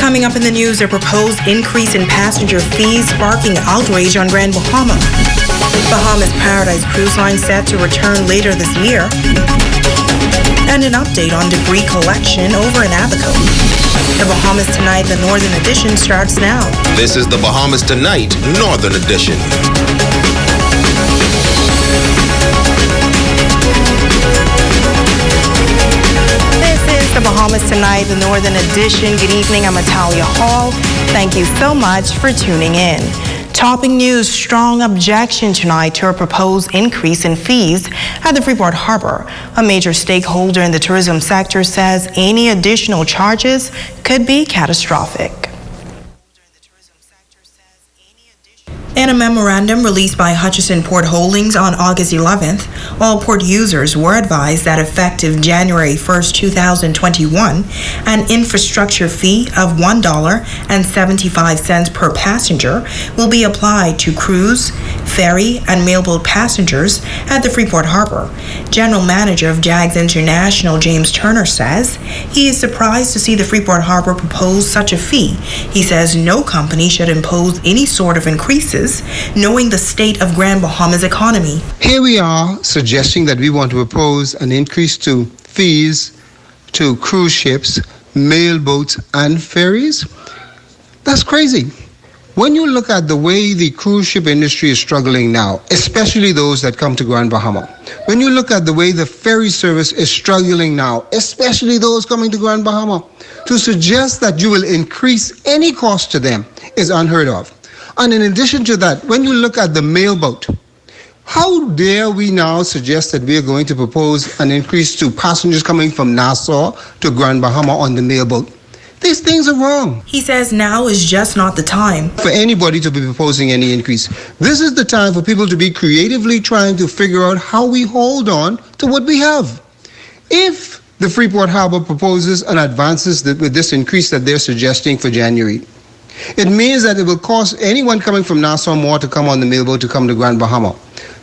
Coming up in the news, a proposed increase in passenger fees sparking outrage on Grand Bahama. Bahamas Paradise Cruise Line set to return later this year. And an update on debris collection over in ABACO. The Bahamas Tonight, the Northern Edition, starts now. This is the Bahamas Tonight, Northern Edition. The Bahamas Tonight, the Northern Edition. Good evening, I'm Natalia Hall. Thank you so much for tuning in. Topping news, strong objection tonight to a proposed increase in fees at the Freeport Harbor. A major stakeholder in the tourism sector says any additional charges could be catastrophic. In a memorandum released by Hutchison Port Holdings on August 11th, all port users were advised that effective January 1st, 2021, an infrastructure fee of $1.75 per passenger will be applied to cruise, ferry, and mailboat passengers at the Freeport Harbor. General Manager of JAGS International, James Turner, says he is surprised to see the Freeport Harbor propose such a fee. He says no company should impose any sort of increases, knowing the state of Grand Bahama's economy. Here we are suggesting that we want to propose an increase to fees to cruise ships, mailboats, and ferries. That's crazy. When you look at the way the cruise ship industry is struggling now, especially those that come to Grand Bahama, when you look at the way the ferry service is struggling now, especially those coming to Grand Bahama, to suggest that you will increase any cost to them is unheard of. And in addition to that, when you look at the mailboat, how dare we now suggest that we are going to propose an increase to passengers coming from Nassau to Grand Bahama on the mailboat? These things are wrong. He says now is just not the time for anybody to be proposing any increase. This is the time for people to be creatively trying to figure out how we hold on to what we have. If the Freeport Harbor proposes and advances with this increase that they're suggesting for January, it means that it will cost anyone coming from Nassau more to come on the mailboat to come to Grand Bahama.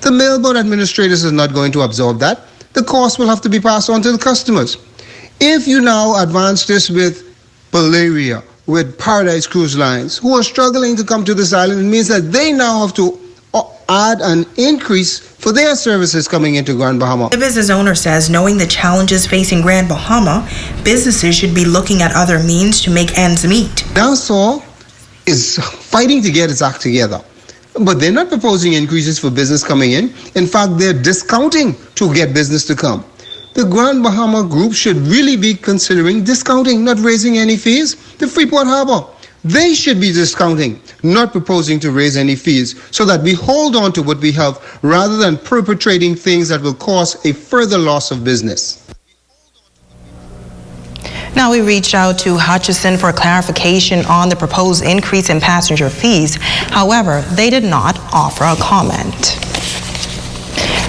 The mailboat administrators are not going to absorb that. The cost will have to be passed on to the customers. If you now advance this with Balearia, with Paradise Cruise Lines, who are struggling to come to this island, it means that they now have to add an increase for their services coming into Grand Bahama. The business owner says knowing the challenges facing Grand Bahama, businesses should be looking at other means to make ends meet. Nassau is fighting to get its act together, but they're not proposing increases for business coming in. In fact, they're discounting to get business to come. The Grand Bahama Group should really be considering discounting, not raising any fees. The Freeport Harbor, they should be discounting, not proposing to raise any fees, so that we hold on to what we have rather than perpetrating things that will cause a further loss of business. Now we reached out to Hutchison for clarification on the proposed increase in passenger fees. However, they did not offer a comment.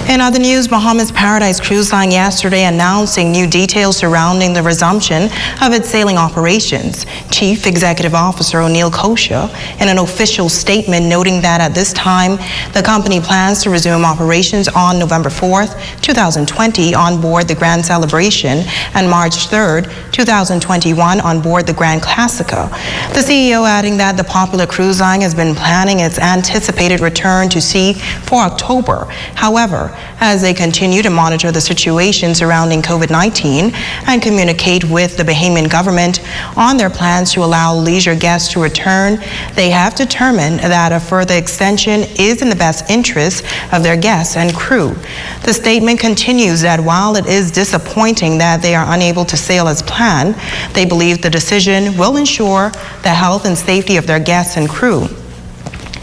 In other news, Bahamas Paradise Cruise Line yesterday announcing new details surrounding the resumption of its sailing operations. Chief Executive Officer O'Neill Kosha in an official statement noting that at this time, the company plans to resume operations on November 4th, 2020 on board the Grand Celebration and March 3rd, 2021 on board the Grand Classica. The CEO adding that the popular cruise line has been planning its anticipated return to sea for October. However, as they continue to monitor the situation surrounding COVID-19 and communicate with the Bahamian government on their plans to allow leisure guests to return, they have determined that a further extension is in the best interest of their guests and crew. The statement continues that while it is disappointing that they are unable to sail as planned, they believe the decision will ensure the health and safety of their guests and crew.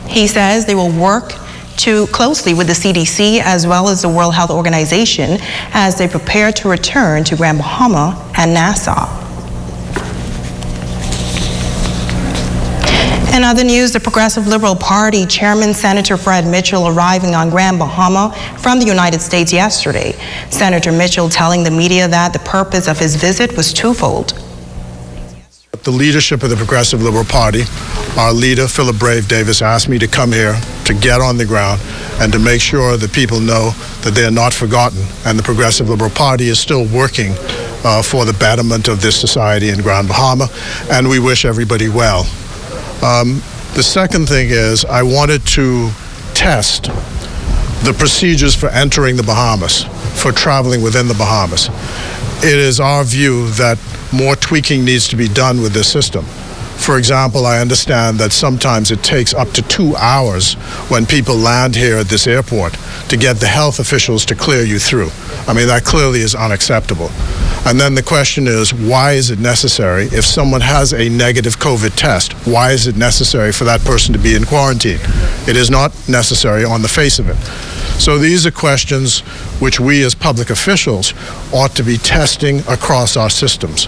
He says they will work closely with the CDC as well as the World Health Organization as they prepare to return to Grand Bahama and Nassau. In other news, the Progressive Liberal Party Chairman Senator Fred Mitchell arriving on Grand Bahama from the United States yesterday. Senator Mitchell telling the media that the purpose of his visit was twofold. The leadership of the Progressive Liberal Party, our leader, Philip Brave Davis, asked me to come here to get on the ground and to make sure that people know that they are not forgotten. And the Progressive Liberal Party is still working for the betterment of this society in Grand Bahama, and we wish everybody well. The second thing is I wanted to test the procedures for entering the Bahamas, for traveling within the Bahamas. It is our view that more tweaking needs to be done with this system. For example, I understand that sometimes it takes up to 2 hours when people land here at this airport to get the health officials to clear you through. I mean, that clearly is unacceptable. And then the question is, why is it necessary, if someone has a negative COVID test, why is it necessary for that person to be in quarantine? It is not necessary on the face of it. So these are questions which we as public officials ought to be testing across our systems.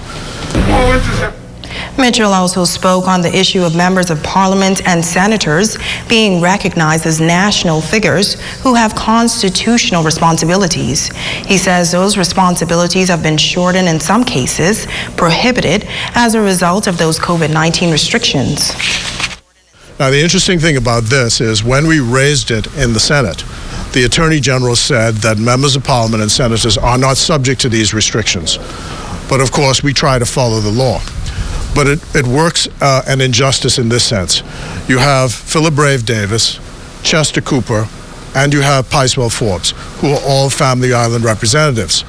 Mitchell also spoke on the issue of members of parliament and senators being recognized as national figures who have constitutional responsibilities. He says those responsibilities have been shortened, in some cases prohibited, as a result of those COVID-19 restrictions. Now, the interesting thing about this is when we raised it in the Senate, the Attorney General said that members of parliament and senators are not subject to these restrictions. But of course, we try to follow the law. But it works an injustice in this sense. You have Philip Brave Davis, Chester Cooper, and you have Picewell Forbes, who are all Family Island representatives.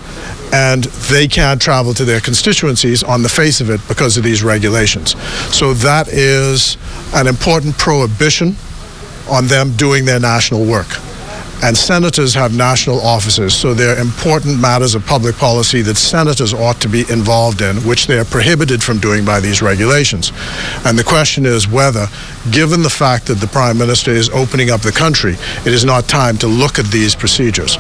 And they can't travel to their constituencies on the face of it because of these regulations. So that is an important prohibition on them doing their national work. And senators have national offices, so there are important matters of public policy that senators ought to be involved in, which they are prohibited from doing by these regulations. And the question is whether, given the fact that the Prime Minister is opening up the country, it is not time to look at these procedures.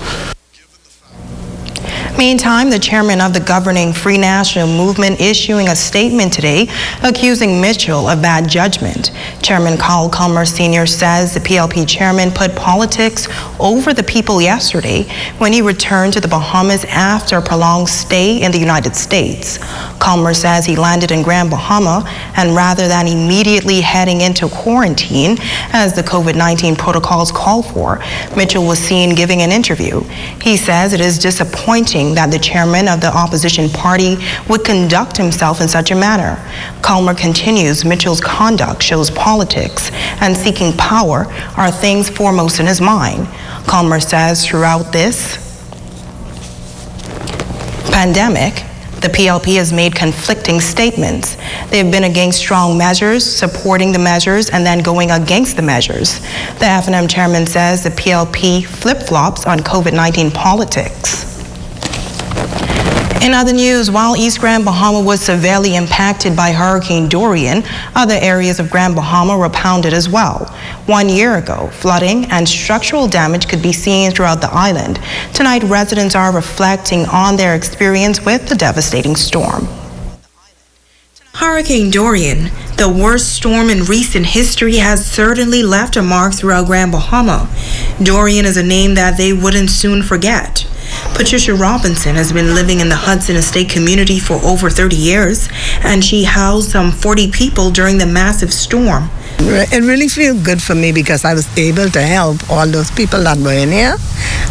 Meantime, the chairman of the governing Free National Movement issuing a statement today accusing Mitchell of bad judgment. Chairman Carl Culmer Sr. says the PLP chairman put politics over the people yesterday when he returned to the Bahamas after a prolonged stay in the United States. Culmer says he landed in Grand Bahama, and rather than immediately heading into quarantine, as the COVID-19 protocols call for, Mitchell was seen giving an interview. He says it is disappointing that the chairman of the opposition party would conduct himself in such a manner. Culmer continues, Mitchell's conduct shows politics and seeking power are things foremost in his mind. Culmer says throughout this pandemic, the PLP has made conflicting statements. They've been against strong measures, supporting the measures, and then going against the measures. The F&M chairman says the PLP flip-flops on COVID-19 politics. In other news, while East Grand Bahama was severely impacted by Hurricane Dorian, other areas of Grand Bahama were pounded as well. 1 year ago, flooding and structural damage could be seen throughout the island. Tonight, residents are reflecting on their experience with the devastating storm. Hurricane Dorian, the worst storm in recent history, has certainly left a mark throughout Grand Bahama. Dorian is a name that they wouldn't soon forget. Patricia Robinson has been living in the Hudson Estate community for over 30 years, and she housed some 40 people during the massive storm. It really feels good for me because I was able to help all those people that were in here.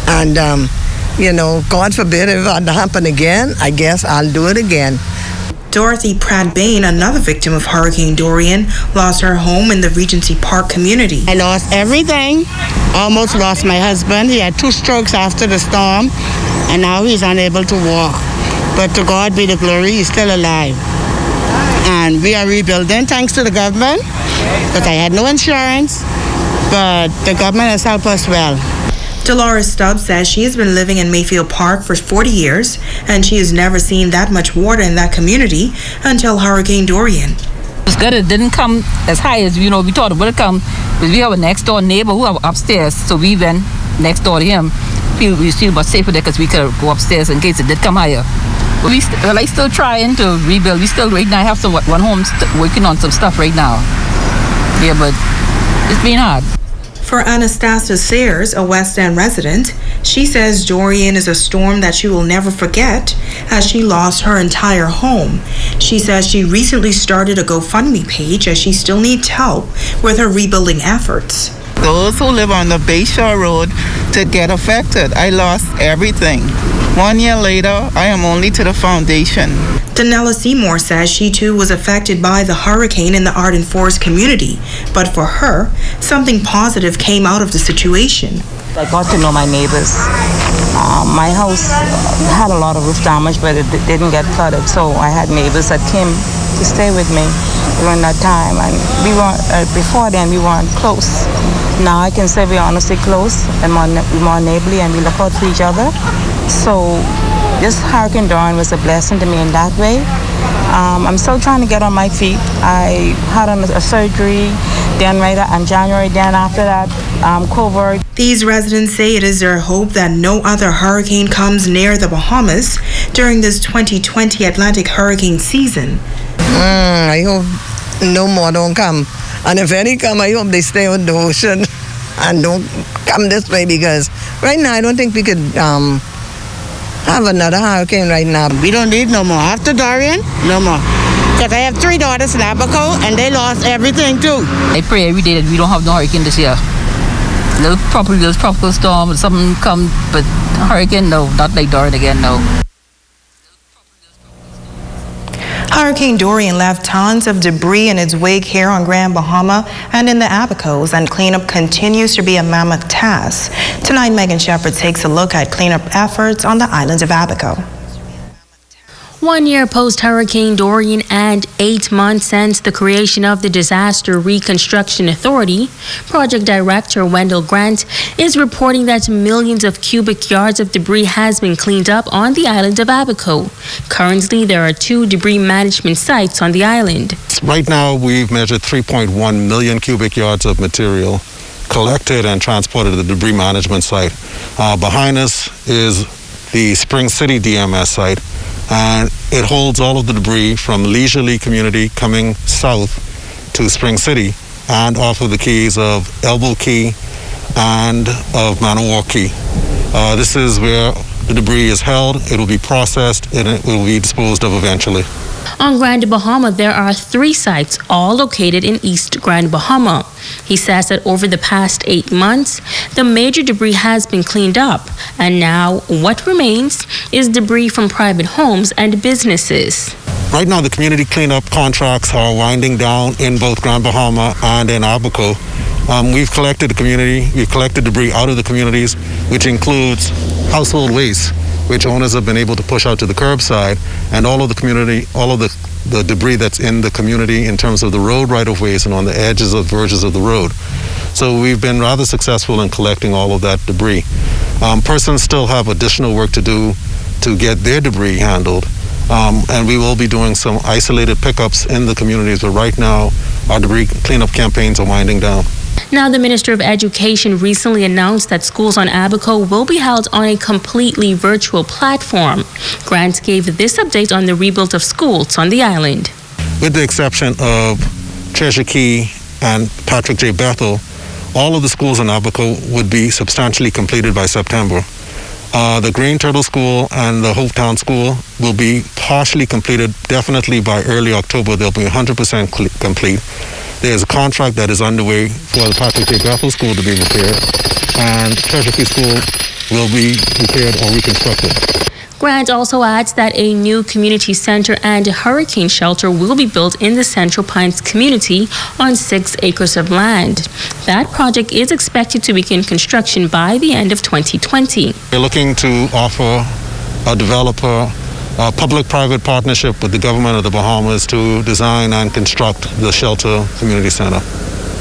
And, God forbid if it happen again, I guess I'll do it again. Dorothy Pratt Bain, another victim of Hurricane Dorian, lost her home in the Regency Park community. I lost everything. Almost lost my husband. He had 2 strokes after the storm, and now he's unable to walk. But to God be the glory, he's still alive. And we are rebuilding thanks to the government, because I had no insurance, but the government has helped us well. Dolores Stubbs says she has been living in Mayfield Park for 40 years, and she has never seen that much water in that community until Hurricane Dorian. It's good it didn't come as high as, we thought it would come, because we have a next door neighbor who are upstairs, so we went next door to him. We feel much safer there because we could go upstairs in case it did come higher. But we're still trying to rebuild. We still right now have one home working on some stuff right now. Yeah, but it's been hard. For Anastasia Sayers, a West End resident, she says Dorian is a storm that she will never forget as she lost her entire home. She says she recently started a GoFundMe page as she still needs help with her rebuilding efforts. those who live on the Bayshore Road to get affected. I lost everything. 1 year later, I am only to the foundation. Danella Seymour says she too was affected by the hurricane in the Arden Forest community, but for her, something positive came out of the situation. I got to know my neighbors. My house had a lot of roof damage, but it didn't get flooded, so I had neighbors that came to stay with me during that time, and we weren't, before then we weren't close. Now I can say we're honestly close and more neighborly, and we look out for each other. So this Hurricane Dorian was a blessing to me in that way. I'm still trying to get on my feet. I had a surgery, then in January, then after that, COVID. These residents say it is their hope that no other hurricane comes near the Bahamas during this 2020 Atlantic hurricane season. I hope no more don't come. And if any come, I hope they stay on the ocean and don't come this way, because right now I don't think we could have another hurricane right now. We don't need no more. After Dorian, no more. Because I have 3 daughters in ABACO, and they lost everything too. I pray every day that we don't have no hurricane this year. Little tropical storm or something come, but hurricane, no, not like Dorian again, no. Hurricane Dorian left tons of debris in its wake here on Grand Bahama and in the Abacos, and cleanup continues to be a mammoth task. Tonight, Megan Shepard takes a look at cleanup efforts on the island of Abaco. 1 year post-Hurricane Dorian and 8 months since the creation of the Disaster Reconstruction Authority, Project Director Wendell Grant is reporting that millions of cubic yards of debris has been cleaned up on the island of Abaco. Currently, there are 2 debris management sites on the island. Right now, we've measured 3.1 million cubic yards of material collected and transported to the debris management site. Behind us is the Spring City DMS site, and it holds all of the debris from Leisurely community coming south to Spring City and off of the keys of Elbow Key and of Manasseh Key. This is where the debris is held. It will be processed and it will be disposed of eventually. On Grand Bahama, there are 3 sites, all located in East Grand Bahama. He says that over the past 8 months, the major debris has been cleaned up, and now what remains is debris from private homes and businesses. Right now, the community cleanup contracts are winding down in both Grand Bahama and in Abaco. We've collected debris out of the communities, which includes household waste, which owners have been able to push out to the curbside, and all of the debris that's in the community in terms of the road right-of-ways and on the verges of the road. So we've been rather successful in collecting all of that debris. Persons still have additional work to do to get their debris handled, and we will be doing some isolated pickups in the communities, but right now our debris cleanup campaigns are winding down. Now, the Minister of Education recently announced that schools on Abaco will be held on a completely virtual platform. Grant gave this update on the rebuild of schools on the island. With the exception of Treasure Key and Patrick J. Bethel, all of the schools in Abaco would be substantially completed by September. The Green Turtle School and the Hopetown School will be partially completed. Definitely by early October, they'll be 100% complete. There's a contract that is underway for the Patrick J. Bethel School to be repaired, and Treasure Key School will be repaired or reconstructed. Grant also adds that a new community center and hurricane shelter will be built in the Central Pines community on 6 acres of land. That project is expected to begin construction by the end of 2020. We're looking to offer a developer a public-private partnership with the government of the Bahamas to design and construct the shelter community center.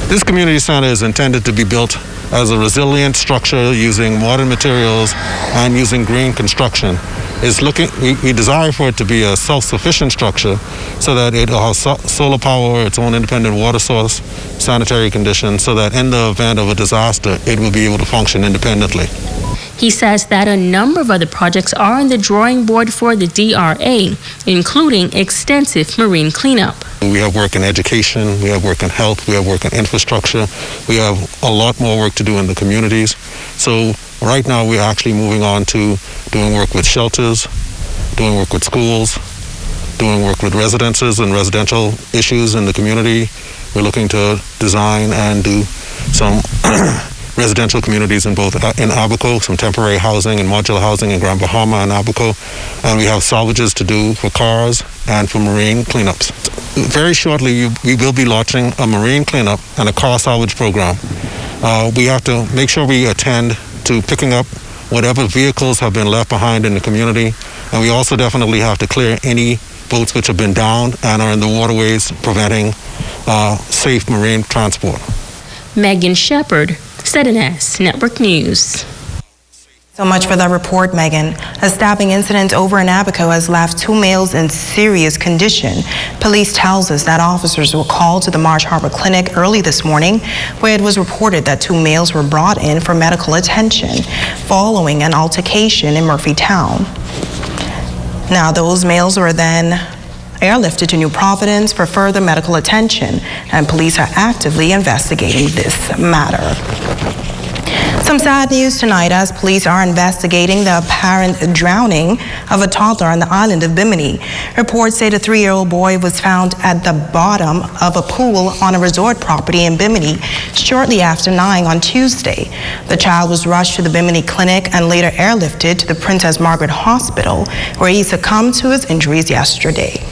This community center is intended to be built as a resilient structure using modern materials and using green construction. We desire for it to be a self-sufficient structure so that it has solar power, its own independent water source, sanitary conditions, so that in the event of a disaster, it will be able to function independently. He says that a number of other projects are on the drawing board for the DRA, including extensive marine cleanup. We have work in education, we have work in health, we have work in infrastructure. We have a lot more work to do in the communities. So right now we're actually moving on to doing work with shelters, doing work with schools, doing work with residences and residential issues in the community, We're looking to design and do some residential communities in both in ABACO, some temporary housing and modular housing in Grand Bahama and ABACO, and we have salvages to do for cars and for marine cleanups. Very shortly, we will be launching a marine cleanup and a car salvage program. We have to make sure we attend to picking up whatever vehicles have been left behind in the community, and we also definitely have to clear any boats which have been downed and are in the waterways, preventing safe marine transport. Megan Shepard, 7S Network News. So much for that report, Megan. A stabbing incident over in Abaco has left 2 males in serious condition. Police tells us that officers were called to the Marsh Harbor Clinic early this morning, where it was reported that 2 males were brought in for medical attention following an altercation in Murphytown. Now, those males were then airlifted to New Providence for further medical attention, and police are actively investigating this matter. Some sad news tonight as police are investigating the apparent drowning of a toddler on the island of Bimini. Reports say the 3-year-old boy was found at the bottom of a pool on a resort property in Bimini shortly after 9 on Tuesday. The child was rushed to the Bimini clinic and later airlifted to the Princess Margaret Hospital, where he succumbed to his injuries yesterday.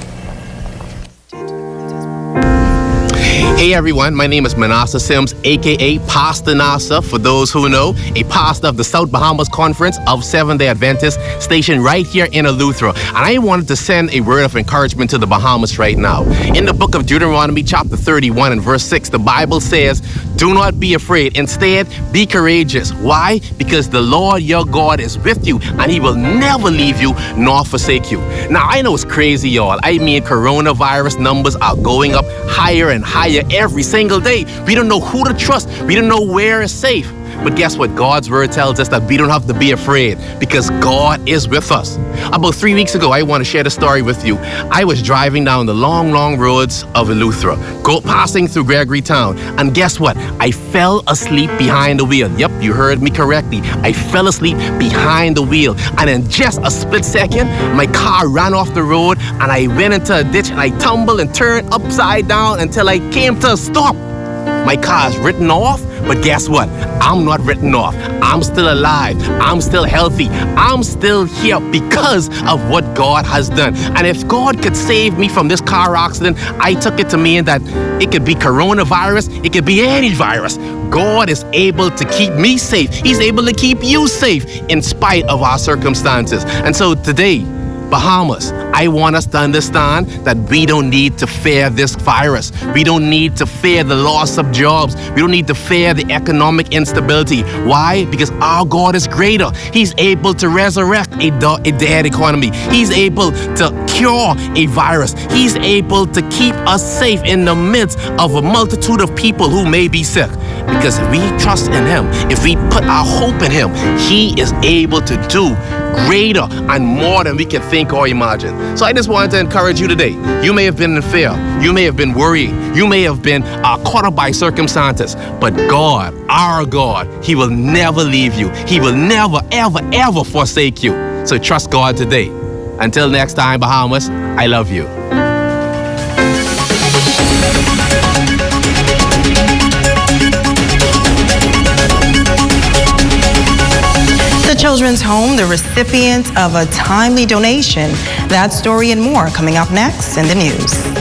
Hey everyone, my name is Manasseh Sims, aka Pastor Nasa, for those who know, a pastor of the South Bahamas Conference of Seventh-day Adventists stationed right here in Eleuthera. And I wanted to send a word of encouragement to the Bahamas right now. In the book of Deuteronomy chapter 31 and verse 6, the Bible says, "Do not be afraid. Instead, be courageous." Why? Because the Lord your God is with you and he will never leave you nor forsake you. Now I know it's crazy, y'all. I mean, coronavirus numbers are going up higher and higher every single day. We don't know who to trust. We don't know where is safe. But guess what? God's word tells us that we don't have to be afraid because God is with us. About 3 weeks ago, I want to share the story with you. I was driving down the long, long roads of Eleuthera, passing through Gregory Town, and guess what? I fell asleep behind the wheel. Yep, you heard me correctly. I fell asleep behind the wheel, and in just a split second, my car ran off the road, and I went into a ditch, and I tumbled and turned upside down until I came to a stop. My car's written off, but guess what? I'm not written off. I'm still alive. I'm still healthy. I'm still here because of what God has done. And if God could save me from this car accident, I took it to mean that it could be coronavirus, it could be any virus. God is able to keep me safe. He's able to keep you safe in spite of our circumstances. And so today, Bahamas, I want us to understand that we don't need to fear this virus. We don't need to fear the loss of jobs. We don't need to fear the economic instability. Why? Because our God is greater. He's able to resurrect a dead economy. He's able to cure a virus. He's able to keep us safe in the midst of a multitude of people who may be sick. Because if we trust in Him, if we put our hope in Him, He is able to do greater and more than we can think or imagine. So I just wanted to encourage you today. You may have been in fear. You may have been worried. You may have been caught up by circumstances. But God, our God, He will never leave you. He will never, ever, ever forsake you. So trust God today. Until next time, Bahamas, I love you. The Children's Home, the recipient of a timely donation. That story and more coming up next in the news.